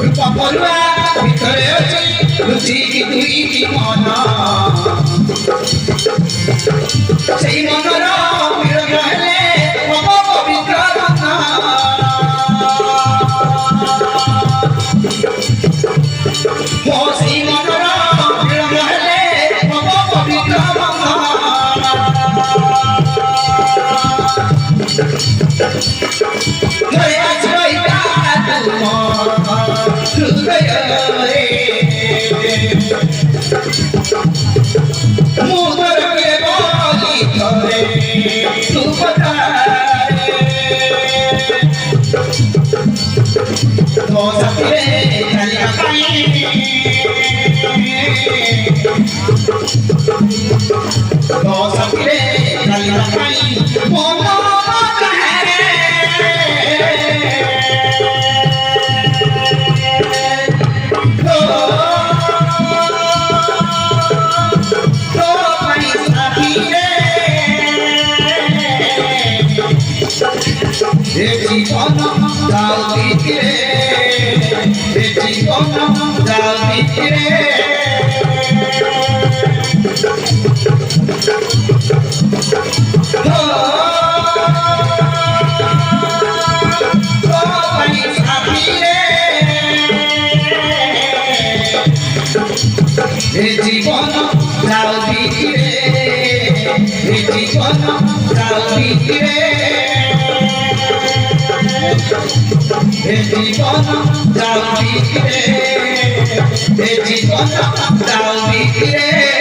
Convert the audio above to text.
রূপা বলুয়া ভিতরে আছে লুচিকি দুইটি মন সেই মনর মিলন হেলে হব পবিত্র রত্ন সেই মনর মিলন হেলে হব পবিত্র রত্ন হয়ে আছে হৃদয়ে মুদরকে বলি ধরে সুপতারে তো সাথে চালিয়া পাই তো সাথে চালিয়া পাই মন জীবন যাও ভিতরে জীবন যাও ভিতরে জীবন যাও ভিতরে জীবন যাও ভিতরে জীবন যাও ভিতরে জীবন যাও ভিতরে